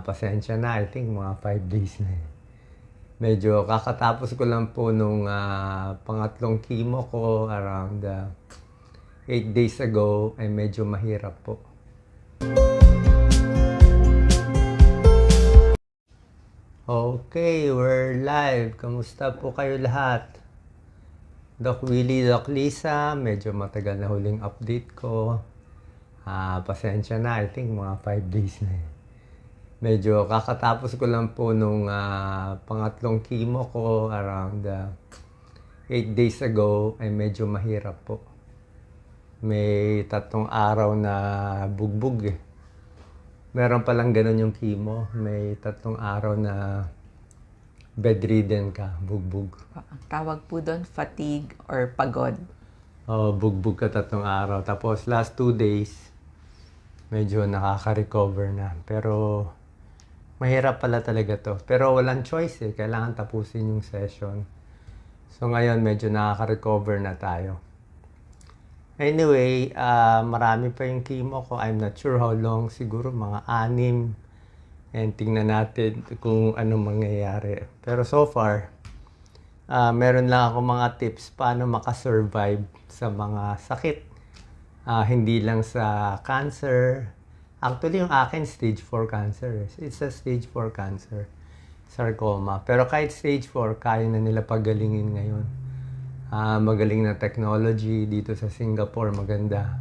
Pasensya na, I think mga 5 days na eh. Medyo kakatapos ko lang po nung pangatlong chemo ko around 8 days ago ay medyo mahirap po. Okay, we're live. Kamusta po kayo lahat? Doc Willie, Doc Lisa, medyo matagal na huling update ko. Pasensya na, I think mga 5 days na eh. Medyo kakatapos ko lang po nung pangatlong chemo ko around 8 days ago ay medyo mahirap po. May 3 araw na bugbog eh. Meron palang ganun yung chemo. May 3 araw na bedridden ka, bugbog. Ang tawag po doon, fatigue or pagod. Bugbog ka 3 araw. Tapos last 2 days, medyo nakaka-recover na. Pero mahirap pala talaga to. Pero walang choice eh. Kailangan tapusin yung session. So ngayon, medyo nakaka-recover na tayo. Anyway, marami pa yung chemo ko. I'm not sure how long. Siguro mga 6. And tingnan natin kung ano mangyayari. Pero so far, meron lang ako mga tips paano makasurvive sa mga sakit. Hindi lang sa cancer. Actually, yung akin stage 4 cancer. It's a stage 4 cancer. Sarcoma. Pero kahit stage 4, kaya na nila pagalingin ngayon. Magaling na technology dito sa Singapore. Maganda.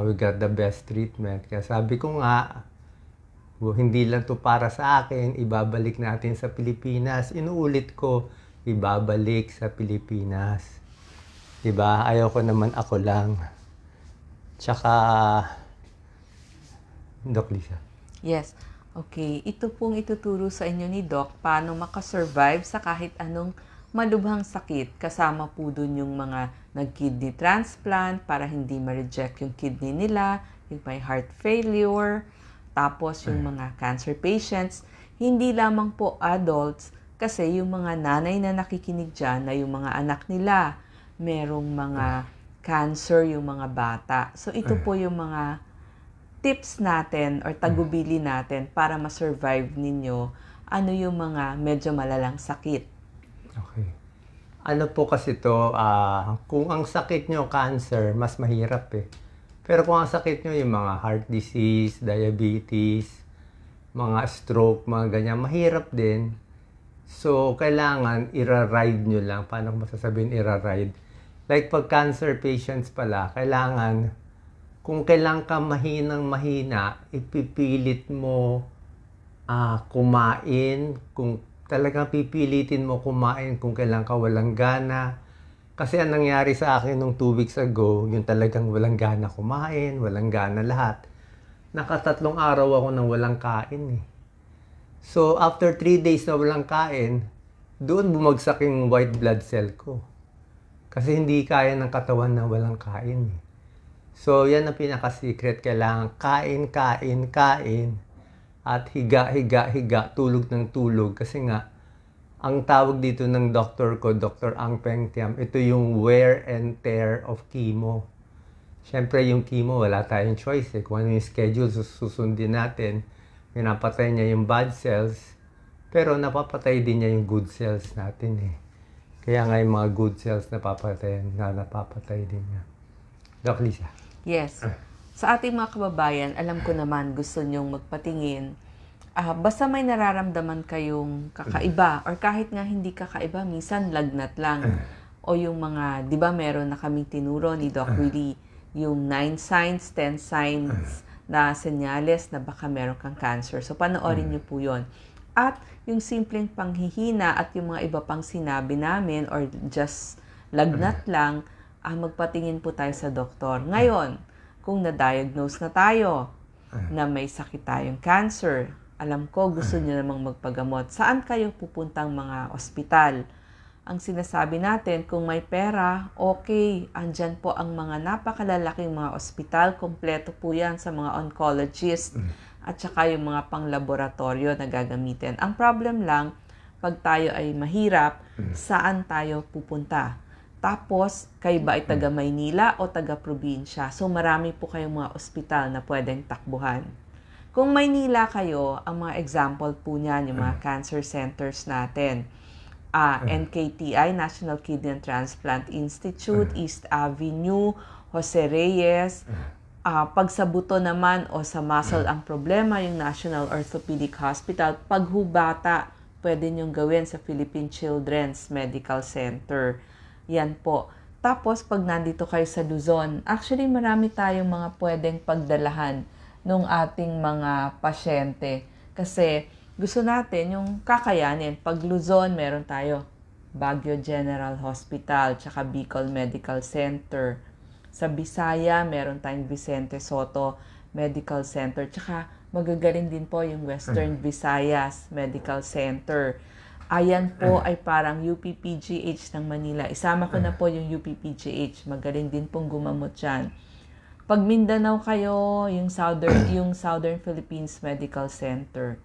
We got the best treatment. Kaya sabi ko nga, hindi lang to para sa akin. Ibabalik natin sa Pilipinas. Inuulit ko, ibabalik sa Pilipinas. Diba? Ayaw ko naman ako lang. Tsaka, Doc Lisa. Yes. Okay. Ito pong ituturo sa inyo ni Doc paano makasurvive sa kahit anong malubhang sakit. Kasama po dun yung mga nag-kidney transplant para hindi ma-reject yung kidney nila, yung may heart failure, tapos yung mga cancer patients. Hindi lamang po adults kasi yung mga nanay na nakikinig dyan na yung mga anak nila, merong mga cancer yung mga bata. So, ito po yung mga tips natin or tagubili natin para ma-survive ninyo ano yung mga medyo malalang sakit. Okay. Ano po kasi to, kung ang sakit nyo cancer, mas mahirap eh. Pero kung ang sakit nyo yung mga heart disease, diabetes, mga stroke, mga ganyan, mahirap din. So, kailangan ira-ride nyo lang. Paano ko masasabihin ira-ride? Like pag cancer patients pala, kailangan, kung kailangan ka mahinang-mahina, ipipilit mo kumain. Kung talagang pipilitin mo kumain, kung kailangan ka walang gana. Kasi ang nangyari sa akin nung 2 weeks ago, yung talagang walang gana kumain, walang gana lahat. 3 araw ako nang walang kain eh. So, after 3 days na walang kain, doon bumagsak yung white blood cell ko. Kasi hindi kaya ng katawan na walang kain eh. So, yan ang pinaka-secret. Kailangan kain, kain, kain. At higa, higa, higa. Tulog ng tulog. Kasi nga, ang tawag dito ng doktor ko, Dr. Ang Peng Tiam, ito yung wear and tear of chemo. Siyempre, yung chemo, wala tayong choice eh. Kung ano yung schedule, susundin natin. Pinapatay niya yung bad cells. Pero napapatay din niya yung good cells natin eh. Kaya nga yung mga good cells napapatay din niya. Doc Lisa. Yes. Sa ating mga kababayan, alam ko naman gusto nyong magpatingin. Basta may nararamdaman kayong kakaiba or kahit nga hindi kakaiba, minsan lagnat lang. O yung mga, di ba meron na kaming tinuro ni Doc Willie, yung 9 signs, 10 signs na senyales na baka meron kang cancer. So panoorin niyo po yun. At yung simpleng panghihina at yung mga iba pang sinabi namin or just lagnat lang, magpatingin po tayo sa doktor. Ngayon, kung na-diagnose na tayo na may sakit tayong cancer, alam ko gusto niyo namang magpagamot. Saan kayo pupuntang mga ospital? Ang sinasabi natin, kung may pera, okay, andyan po ang mga napakalalaking mga ospital. Kompleto po yan sa mga oncologist at saka yung mga pang-laboratorio na gagamitin. Ang problem lang, pag tayo ay mahirap, saan tayo pupunta? Tapos, kayo ba ay taga Maynila o taga probinsya? So, marami po kayong mga ospital na pwedeng takbuhan. Kung Maynila kayo, ang mga example po niyan, yung mga cancer centers natin. NKTI, National Kidney and Transplant Institute, East Avenue, Jose Reyes. Pag sa buto naman o sa muscle ang problema, yung National Orthopedic Hospital. Pag hubata, pwede nyong gawin sa Philippine Children's Medical Center. Yan po. Tapos, pag nandito kayo sa Luzon, actually marami tayong mga pwedeng pagdalahan ng ating mga pasyente. Kasi gusto natin yung kakayanin. Pag Luzon, meron tayo Baguio General Hospital, tsaka Bicol Medical Center. Sa Bisaya, meron tayong Vicente Soto Medical Center. Tsaka magagaling din po yung Western Visayas Medical Center. Ayan po ay parang UPPGH ng Manila. Isama ko na po yung UPPGH. Magaling din pong gumamot dyan. Pag Mindanao kayo, yung Southern Philippines Medical Center.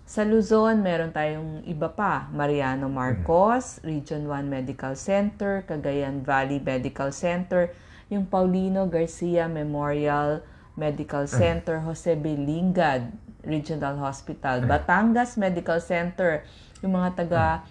Sa Luzon, meron tayong iba pa. Mariano Marcos, Region 1 Medical Center, Cagayan Valley Medical Center, yung Paulino Garcia Memorial Medical Center, Jose B. Lingad Regional Hospital, Batangas Medical Center, yung mga taga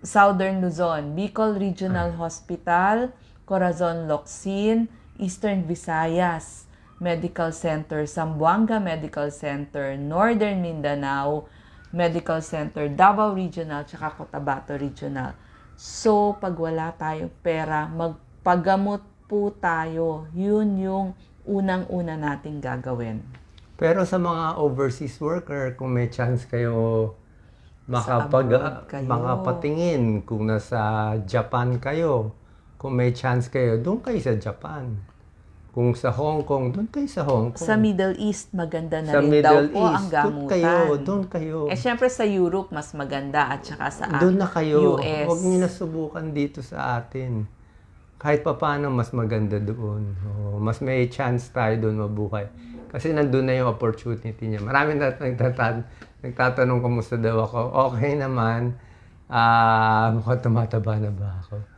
Southern Luzon, Bicol Regional Hospital, Corazon Locsin, Eastern Visayas Medical Center, Zamboanga Medical Center, Northern Mindanao Medical Center, Davao Regional, tsaka Cotabato Regional. So, pag wala tayong pera, magpagamot po tayo. Yun yung unang-una nating gagawin. Pero sa mga overseas worker, kung may chance kayo abroad kayo. makapatingin, kung nasa Japan kayo, kung may chance kayo, doon kayo sa Japan. Kung sa Hong Kong, doon kayo sa Hong Kong. Sa Middle East, maganda na Sa rin Middle daw po ang East, gamutan. doon kayo. Syempre sa Europe, mas maganda at saka sa Doon na kayo. US. Huwag niyo nasubukan dito sa atin. Kahit pa paano, mas maganda doon. Mas may chance tayo doon mabuhay. Kasi nandun na yung opportunity niya. Marami nagtatanong kumusta daw ako. Okay naman. Mukhang tumataba na ba ako?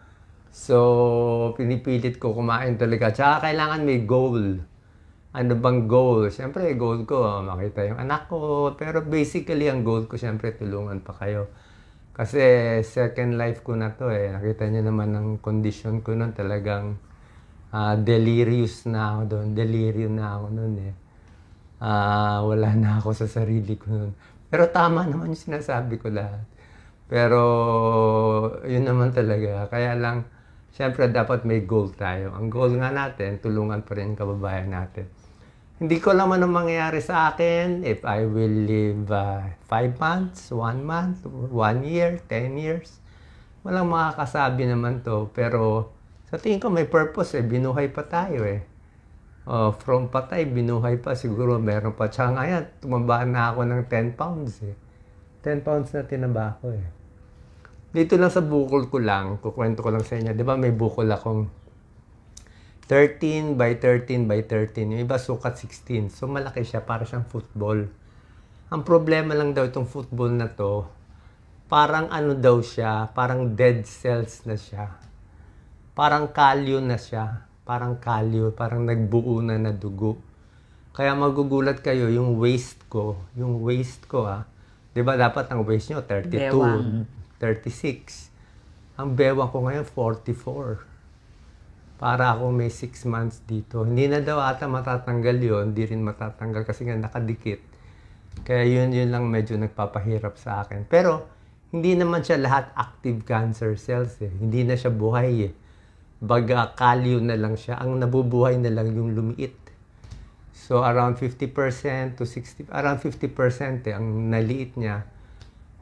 So, pinipilit ko kumain talaga. Tsaka kailangan may goal. Ano bang goal? Siyempre, goal ko, makita yung anak ko. Pero basically, ang goal ko, siyempre, tulungan pa kayo. Kasi second life ko na to eh. Nakita niyo naman ang condition ko nun. Talagang delirious na ako doon. Delirium na ako noon eh. Wala na ako sa sarili ko nun. Pero tama naman yung sinasabi ko lahat. Pero yun naman talaga. Kaya lang, siyempre dapat may goal tayo. Ang goal nga natin, tulungan pa rin ang kababayan natin. Hindi ko naman ang mangyayari sa akin if I will live 5 months, 1 month, 1 year, 10 years. Walang makakasabi naman to. Pero sa tingin ko may purpose eh. Binuhay pa tayo eh. From patay, binuhay pa. Siguro meron pa. Tsaka ngayon, tumaba na ako ng 10 pounds eh. 10 pounds na tinaba ako eh. Dito lang sa bukol ko lang, kukwento ko lang sa inyo. Di ba may bukol akong 13 by 13 by 13. Yung iba sukat 16. So malaki siya, para siyang football. Ang problema lang daw itong football na to, parang ano daw siya, parang dead cells na siya. Parang kalyo na siya. Parang kalyo, parang nagbuo na dugo. Kaya magugulat kayo, yung waist ko di ba dapat ang waist nyo 32, Bewang. 36. Ang bewang ko ngayon 44. Para ako may 6 months dito. Hindi na daw ata matatanggal yun. Hindi rin matatanggal kasi nga nakadikit. Kaya yun lang medyo nagpapahirap sa akin. Pero hindi naman siya lahat active cancer cells eh. Hindi na siya buhay eh. Baga kalyo na lang siya. Ang nabubuhay na lang yung lumiit. So around 50% to 60, around 50% eh, ang naliit niya.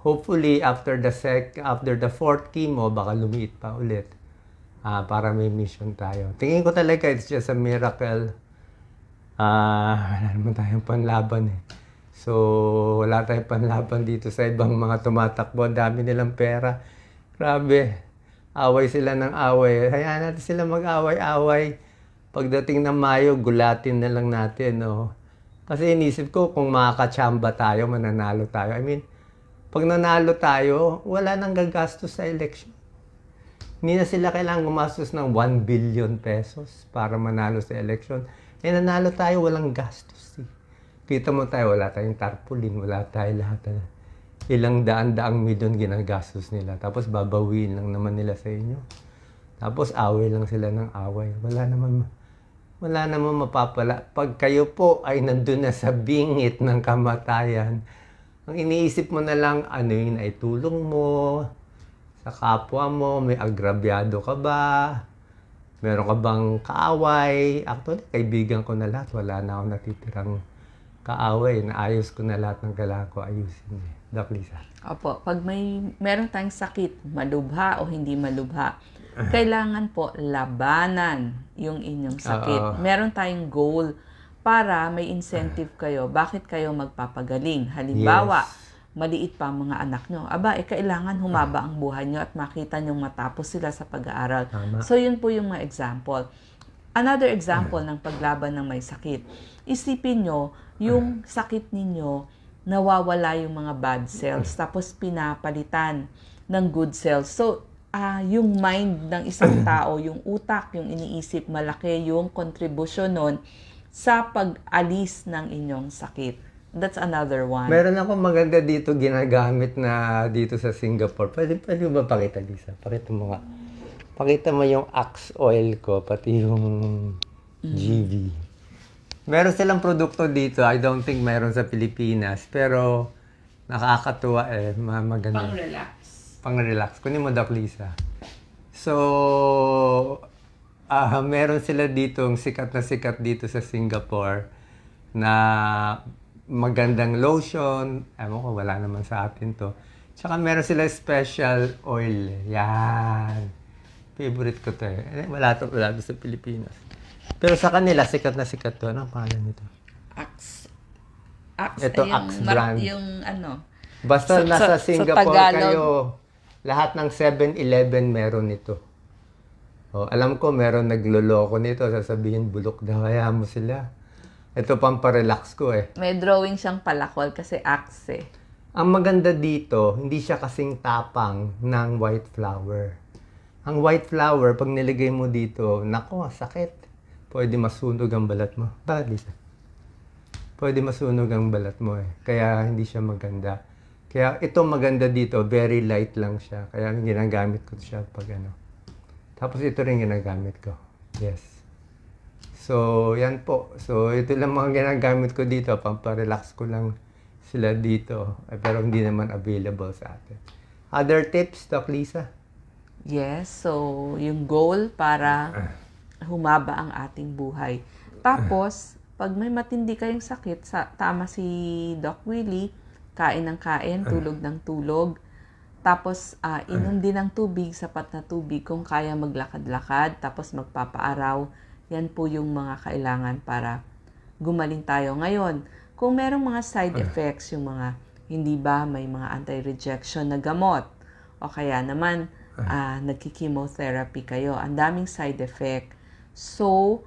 Hopefully after the fourth chemo, baka lumiit pa ulit. Para may mission tayo. Tingin ko talaga it's just a miracle. Wala naman tayong panlaban eh. So, wala tayong panlaban dito sa ibang mga tumatakbo. Ang dami nilang pera. Grabe. Away sila ng away. Hayaan natin sila mag-away-away. Pagdating ng Mayo, gulatin na lang natin. No? Kasi inisip ko kung makakachamba tayo, mananalo tayo. I mean, pag nanalo tayo, wala nang gagastos sa election. Hindi na sila kailangang gumastos ng 1 billion pesos para manalo sa election. Eh, nanalo tayo, walang gastos. Eh. Kita mo tayo, wala tayong tarpaulin, wala tayo lahat. Ilang daan-daang milyon ginagastos nila. Tapos babawiin lang naman nila sa inyo. Tapos away lang sila ng away. Wala naman mapapala. Pag kayo po ay nandun na sa bingit ng kamatayan, ang iniisip mo na lang, ano yung naitulong mo sa kapwa mo, may agrabyado ka ba? Meron ka bang kaaway? Actually, kaibigan ko na lahat. Wala na akong natitirang kaaway. Naayos ko na lahat ng kailangan ko ayusin. Doc Lisa. Opo, pag meron tayong sakit, malubha o hindi malubha, kailangan po labanan yung inyong sakit. Meron tayong goal para may incentive kayo. Bakit kayo magpapagaling? Halimbawa, maliit pa ang mga anak nyo. Kailangan humaba ang buhay nyo at makita nyo matapos sila sa pag-aaral. Tama. So, yun po yung mga example. Another example ng paglaban ng may sakit. Isipin nyo, yung sakit ninyo, nawawala yung mga bad cells, tapos pinapalitan ng good cells. So, yung mind ng isang tao, yung utak, yung iniisip, malaki yung contribution nun sa pag-alis ng inyong sakit. That's another one. Meron ako maganda dito ginagamit na dito sa Singapore. Pwede mo ba pakita, Lisa? Pakita mo nga. Pakita mo yung Axe oil ko, pati yung GV. Meron silang produkto dito. I don't think meron sa Pilipinas. Pero nakakatuwa maganda. Pang-relax. Pang-relax. Kunin mo, Doc Lisa. So, meron sila dito, sikat dito sa Singapore na magandang lotion. Ewan ko, wala naman sa atin to. Tsaka meron sila special oil. Yan. Favorite ko to eh. Wala to sa Pilipinas. Pero sa kanila, sikat to. Ano ang pangalan nito? Axe. Ito, Axe brand. Yung ano. Basta nasa Singapore Tagalog, kayo, lahat ng 7-Eleven meron nito. Alam ko, meron nagloloko nito. Sasabihin, bulok daw. Kaya mo sila. Ito pamparelax ko eh. may drawing siyang palakol kasi axe eh. Ang maganda dito, hindi siya kasing tapang ng white flower. Ang white flower, pag nilagay mo dito, nako, sakit. Pwede masunog ang balat mo. Bakit, Lisa? Pwede masunog ang balat mo eh. Kaya hindi siya maganda. Kaya ito maganda dito, very light lang siya. Kaya ginagamit ko siya pag ano. Tapos ito rin ginagamit ko. Yes. So, yan po. So, ito lang mga ginagamit ko dito. Pamparelax ko lang sila dito. Pero hindi naman available sa atin. Other tips, Doc Lisa? Yes, so yung goal para humaba ang ating buhay. Tapos, pag may matindi kayong sakit, tama si Doc Willie, kain ng kain, tulog ng tulog. Tapos, inom din ng tubig, sapat na tubig kung kaya maglakad-lakad. Tapos magpapaaraw. Yan po yung mga kailangan para gumaling tayo. Ngayon, kung merong mga side effects, yung mga hindi ba may mga anti-rejection na gamot, o kaya naman nagki-chemotherapy kayo, ang daming side effect. So,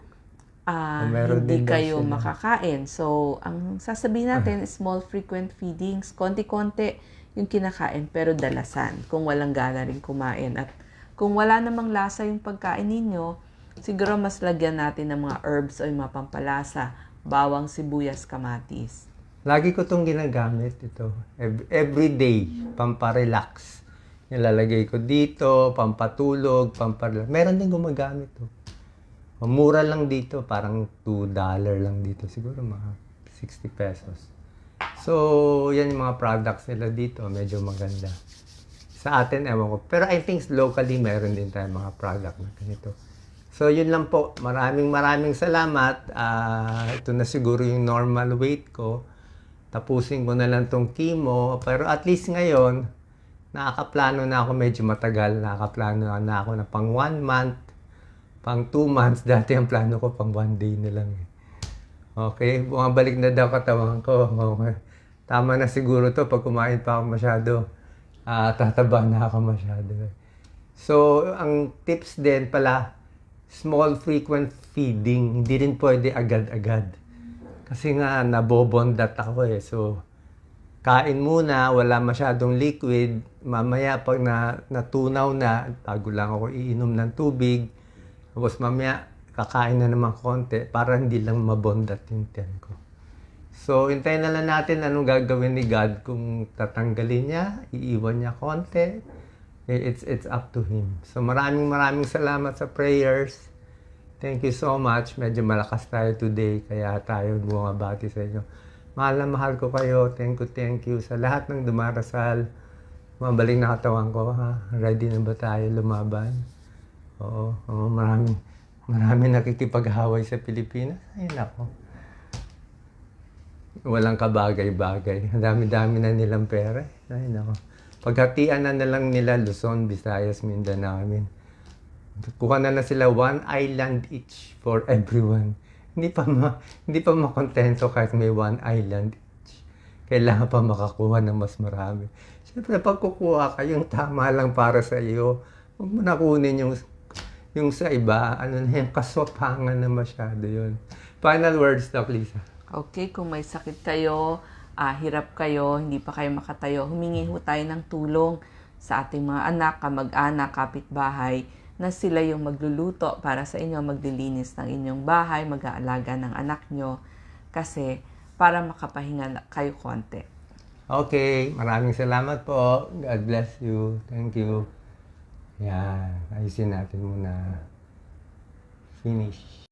Meron hindi din daw kayo sila. makakain. So, ang sasabihin natin, small frequent feedings, konti-konti yung kinakain, pero dalasan kung walang gana rin kumain. At kung wala namang lasa yung pagkain ninyo, siguro mas lagyan natin ng mga herbs o yung mga pampalasa, bawang, sibuyas, kamatis. Lagi ko itong ginagamit ito. Every day, pamparelax. Nilalagay ko dito, pampatulog, pamparelax. Meron din gumagamit to. Mura lang dito, parang $2 lang dito. Siguro mga 60 pesos. So, yan yung mga products nila dito. Medyo maganda. Sa atin, ewan ko. Pero I think locally, meron din tayo mga product na ganito. So, yun lang po. Maraming salamat. Ito na siguro yung normal weight ko. Tapusin ko na lang tong chemo. Pero at least ngayon, nakakaplano na ako medyo matagal. Nakakaplano na ako na pang 1 month, pang 2 months. Dati ang plano ko pang 1 day na lang. Okay, bumabalik na daw katawan ko. Tama na siguro to pag kumain pa ako masyado. Tataba na ako masyado. So, ang tips din pala, small frequent feeding. Hindi rin pwede agad-agad. Kasi nga, nabobondat ako eh. So, kain muna, wala masyadong liquid. Mamaya, pag natunaw na, bago lang ako iinom ng tubig. Tapos mamaya, kakain na naman konti para hindi lang mabondat yung tiyan ko. So, hintayin na lang natin anong gagawin ni God, kung tatanggalin niya, iiwan niya konti. It's up to Him. So, maraming salamat sa prayers. Thank you so much. Medyo malakas tayo today, kaya tayo bumabati sa inyo. Mahal na mahal ko kayo. Thank you sa lahat ng dumarasal. Mabaling na katawan ko, ha? Ready na ba tayo lumaban? Oo, maraming nakikipaghaway sa Pilipinas. Ay, nako. Walang kabagay-bagay. Ang dami-dami na nilang pera. Ay, nako. Paghatian na lang nila Luzon, Visayas, Mindanao. Kuha na sila 1 island each for everyone. Hindi pa makontento kahit may 1 island each. Kailangan pa makakuha ng mas marami. Siyempre, pag kukuha ka, yung tama lang para sa iyo. Huwag mo nakunin yung sa iba. Ano na yung kaswapangan na masyado yun. Final words, Doc Lisa. Okay, kung may sakit kayo, hirap kayo, hindi pa kayo makatayo, humingi ho tayo ng tulong sa ating mga anak, kamag-anak, kapitbahay, na sila yung magluluto para sa inyo, maglilinis ng inyong bahay, mag-aalaga ng anak nyo, kasi para makapahinga kayo konti. Okay, maraming salamat po. God bless you. Thank you. Yan, ayusin natin muna. Finish.